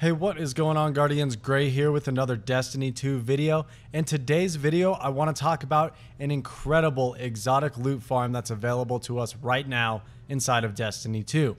Hey, what is going on, Guardians? Gray here with another Destiny 2 video. In today's video, I want to talk about an incredible exotic loot farm that's available to us right now inside of Destiny 2.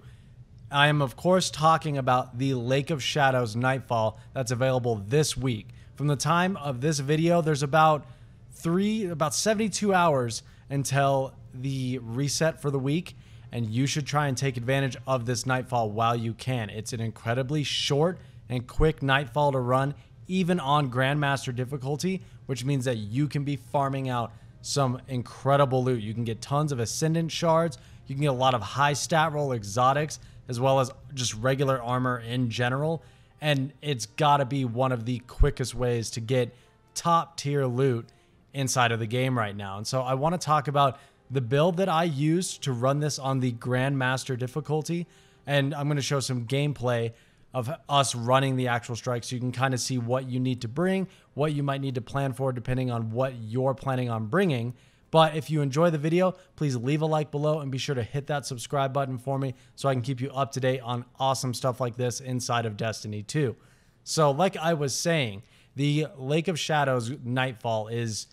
I am, of course, talking about the Lake of Shadows Nightfall that's available this week. From the time of this video, there's about 72 hours until the reset for the week, and you should try and take advantage of this Nightfall while you can. It's an incredibly short and quick Nightfall to run, even on Grandmaster difficulty, which means that you can be farming out some incredible loot. You can get tons of Ascendant Shards, you can get a lot of high stat roll exotics, as well as just regular armor in general, and it's gotta be one of the quickest ways to get top tier loot inside of the game right now. And so I want to talk about the build that I used to run this on the Grandmaster difficulty, and I'm going to show some gameplay of us running the actual strike so you can kind of see what you need to bring, what you might need to plan for depending on what you're planning on bringing. But if you enjoy the video, please leave a like below and be sure to hit that subscribe button for me so I can keep you up to date on awesome stuff like this inside of Destiny 2. So like I was saying, the Lake of Shadows Nightfall is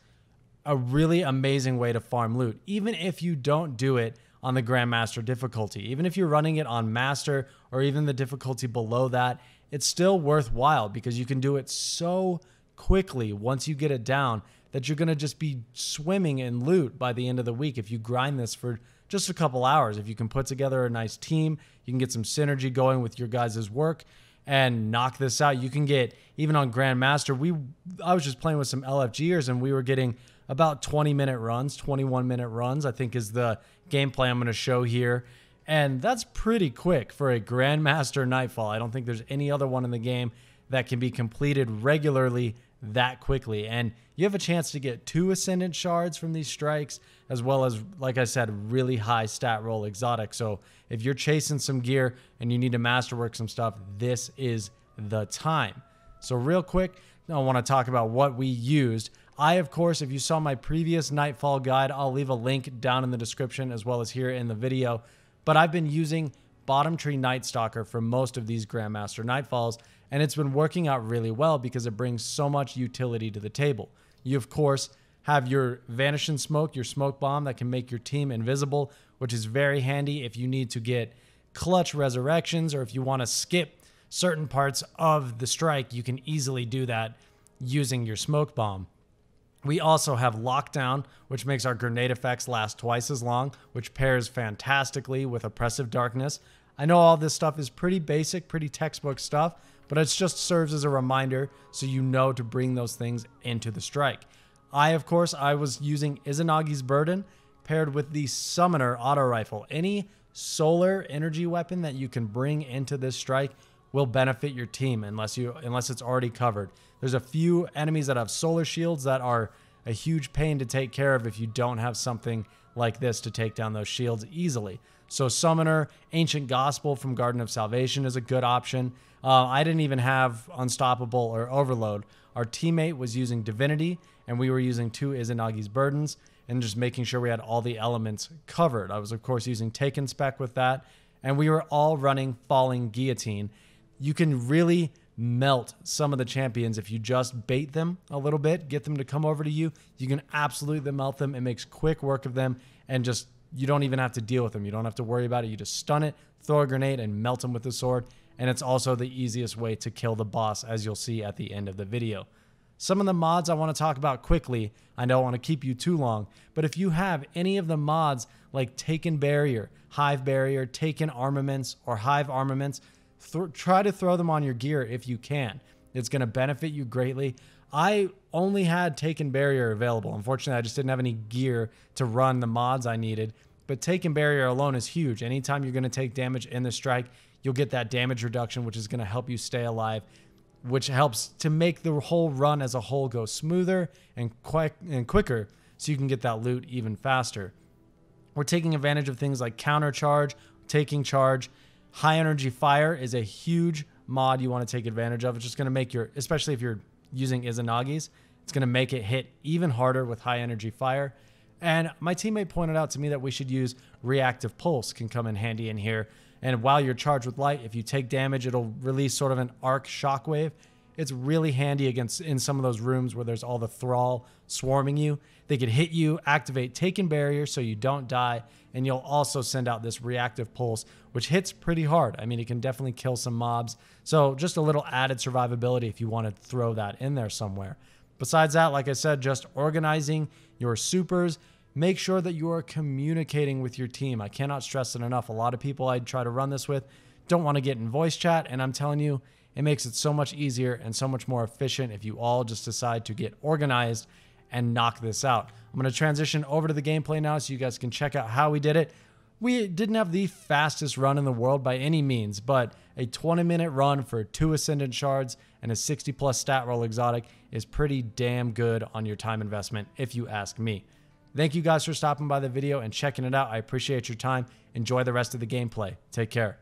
a really amazing way to farm loot, even if you don't do it on the Grandmaster difficulty. Even if you're running it on Master or even the difficulty below that, it's still worthwhile because you can do it so quickly once you get it down that you're going to just be swimming in loot by the end of the week if you grind this for just a couple hours. If you can put together a nice team, you can get some synergy going with your guys' work and knock this out. You can get, even on Grandmaster, I was just playing with some LFGers and we were getting about 20-minute runs, 21-minute runs, I think is the gameplay I'm going to show here. And that's pretty quick for a Grandmaster Nightfall. I don't think there's any other one in the game that can be completed regularly that quickly. And you have a chance to get 2 Ascendant Shards from these strikes, as well as, like I said, really high stat roll exotic. So if you're chasing some gear and you need to masterwork some stuff, this is the time. So real quick, I want to talk about what we used. I, of course, if you saw my previous Nightfall guide, I'll leave a link down in the description as well as here in the video. But I've been using Bottom Tree Night Stalker for most of these Grandmaster Nightfalls, and it's been working out really well because it brings so much utility to the table. You, of course, have your Vanishing Smoke, your smoke bomb that can make your team invisible, which is very handy if you need to get clutch resurrections or if you want to skip certain parts of the strike. You can easily do that using your smoke bomb. We also have Lockdown, which makes our grenade effects last twice as long, which pairs fantastically with Oppressive Darkness. I know all this stuff is pretty basic, pretty textbook stuff, but it just serves as a reminder so you know to bring those things into the strike. Of course, I was using Izanagi's Burden paired with the Summoner Auto Rifle. Any solar energy weapon that you can bring into this strike will benefit your team unless it's already covered. There's a few enemies that have solar shields that are a huge pain to take care of if you don't have something like this to take down those shields easily. So Summoner, Ancient Gospel from Garden of Salvation is a good option. I didn't even have Unstoppable or Overload. Our teammate was using Divinity, and we were using 2 Izanagi's Burdens and just making sure we had all the elements covered. I was, of course, using Taken Spec with that, and we were all running Falling Guillotine. You can really melt some of the champions if you just bait them a little bit, get them to come over to you. You can absolutely melt them. It makes quick work of them, and just you don't even have to deal with them. You don't have to worry about it. You just stun it, throw a grenade, and melt them with the sword. And it's also the easiest way to kill the boss, as you'll see at the end of the video. Some of the mods I want to talk about quickly. I don't want to keep you too long, but if you have any of the mods like Taken Barrier, Hive Barrier, Taken Armaments, or Hive Armaments, try to throw them on your gear if you can. It's going to benefit you greatly. I only had Taken Barrier available. Unfortunately, I just didn't have any gear to run the mods I needed. But Taken Barrier alone is huge. Anytime you're going to take damage in the strike, you'll get that damage reduction, which is going to help you stay alive, which helps to make the whole run as a whole go smoother and quicker so you can get that loot even faster. We're taking advantage of things like Counter Charge, Taking Charge. High Energy Fire is a huge mod you want to take advantage of. It's just going to make your, especially if you're using Izanagi's, it's going to make it hit even harder with High Energy Fire. And my teammate pointed out to me that we should use Reactive Pulse, can come in handy in here. And while you're charged with light, if you take damage, it'll release sort of an arc shockwave. It's really handy against in some of those rooms where there's all the thrall swarming you. They could hit you, activate Taken Barrier so you don't die, and you'll also send out this reactive pulse, which hits pretty hard. I mean, it can definitely kill some mobs. So just a little added survivability if you want to throw that in there somewhere. Besides that, like I said, just organizing your supers. Make sure that you are communicating with your team. I cannot stress it enough. A lot of people I try to run this with don't want to get in voice chat, and I'm telling you, it makes it so much easier and so much more efficient if you all just decide to get organized and knock this out. I'm going to transition over to the gameplay now so you guys can check out how we did it. We didn't have the fastest run in the world by any means, but a 20-minute run for 2 Ascendant Shards and a 60+ stat roll exotic is pretty damn good on your time investment, if you ask me. Thank you guys for stopping by the video and checking it out. I appreciate your time. Enjoy the rest of the gameplay. Take care.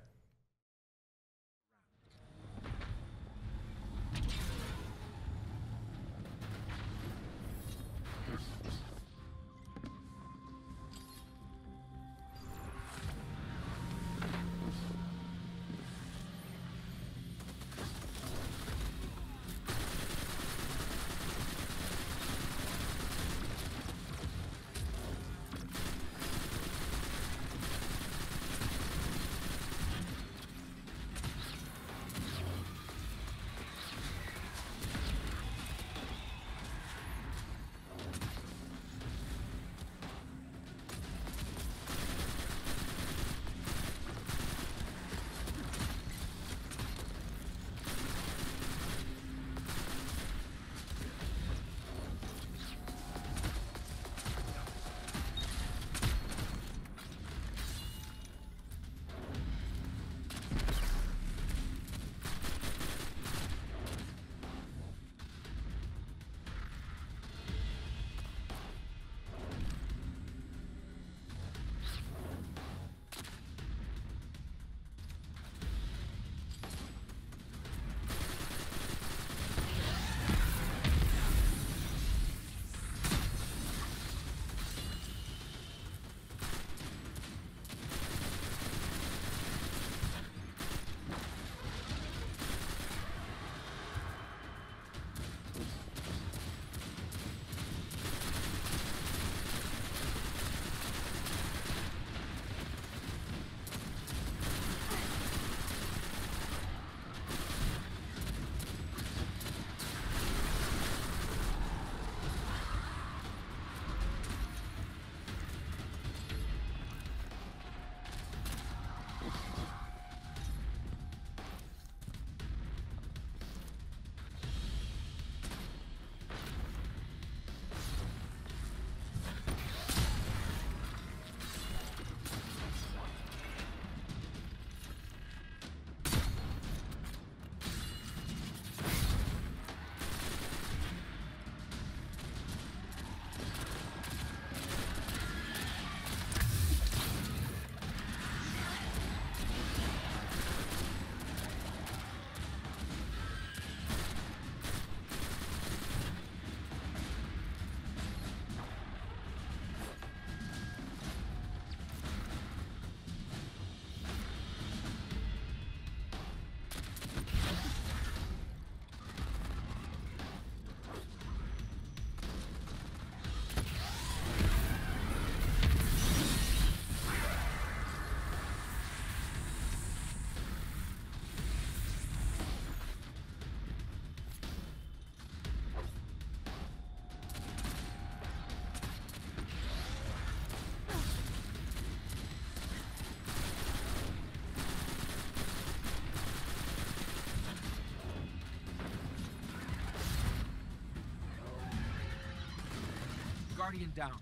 Guardian down.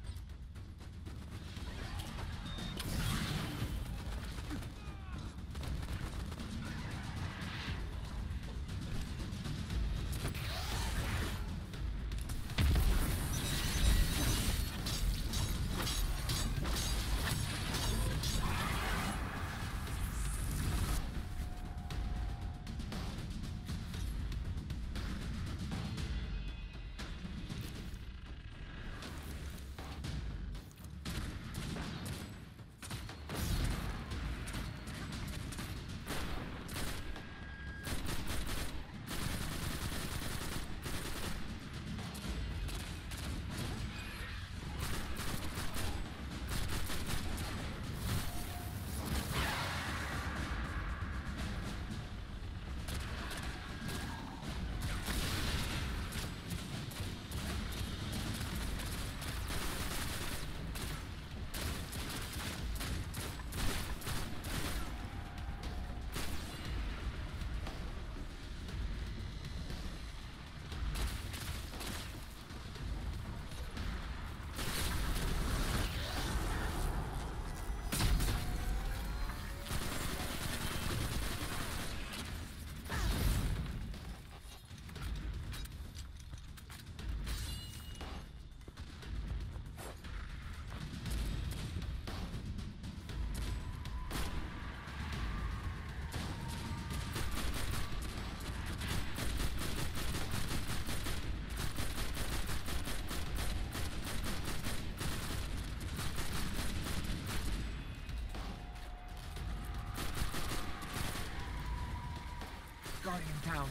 Guardian down.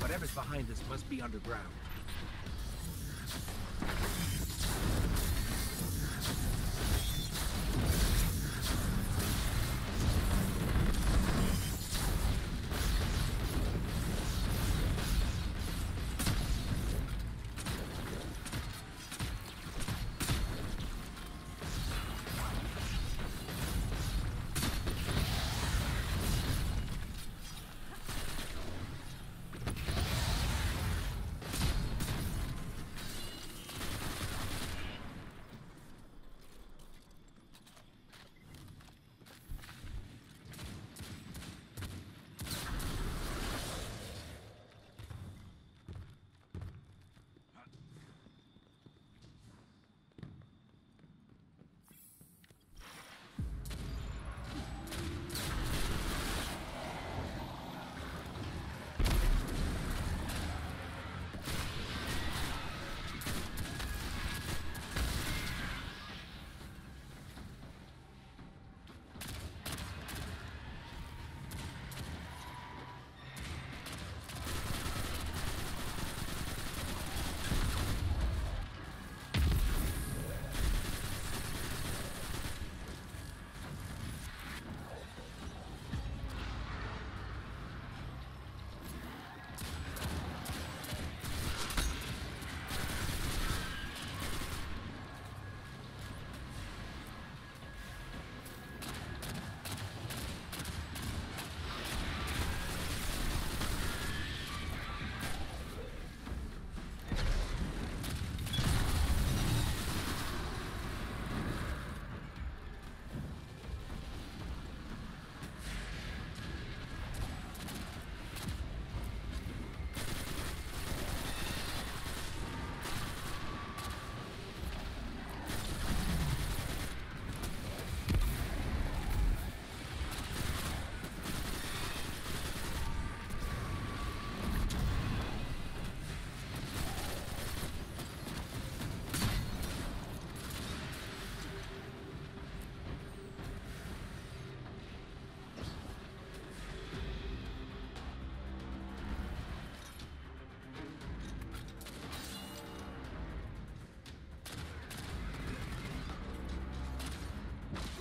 Whatever's behind us must be underground.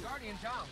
Guardian down.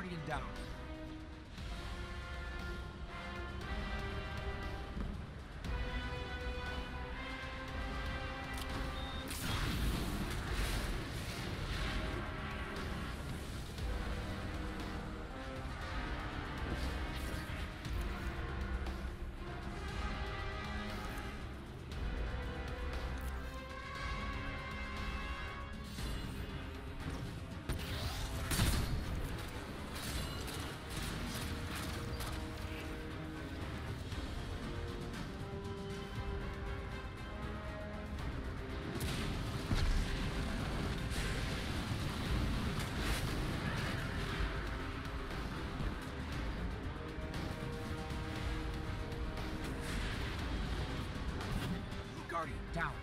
Guardian down. Guardian down.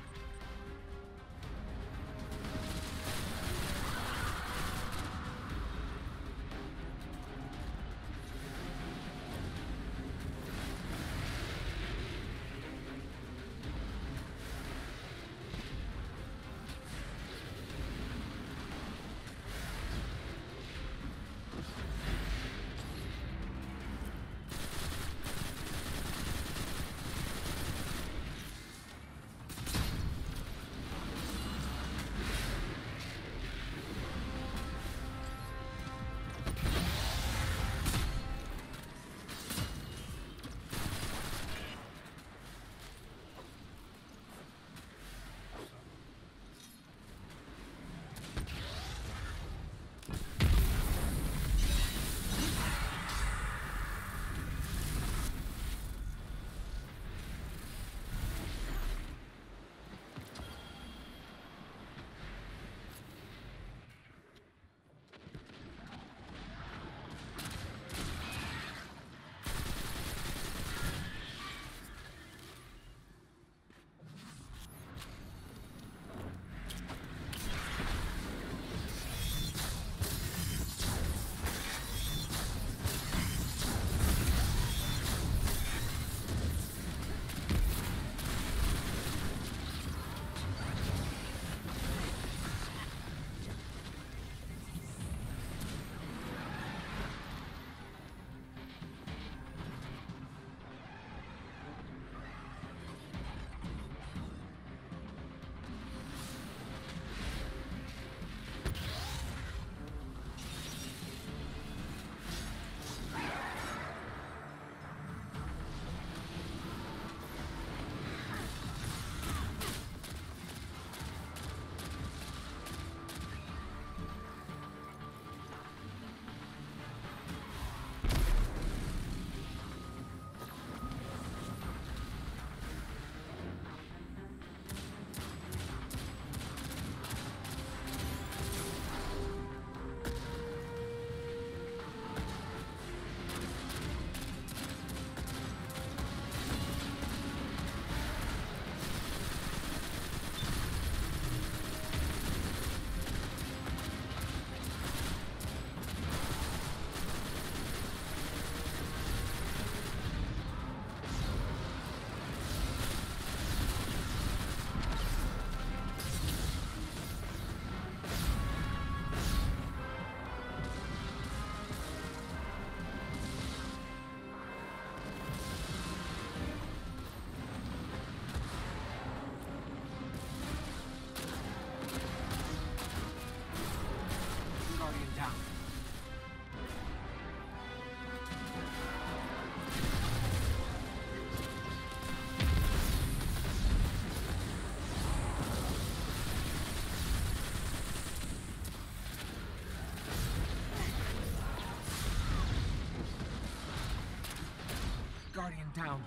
Guardian down.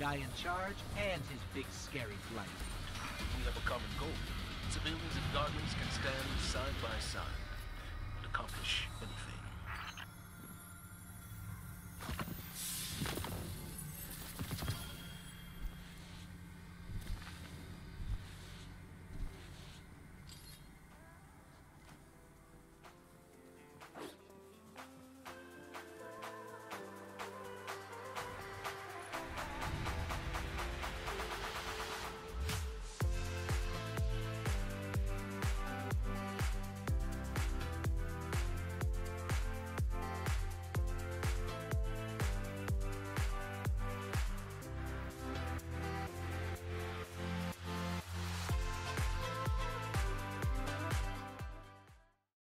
guy in charge and his big scary flight. We have a common goal. Civilians and Guardians can stand side by side and accomplish anything.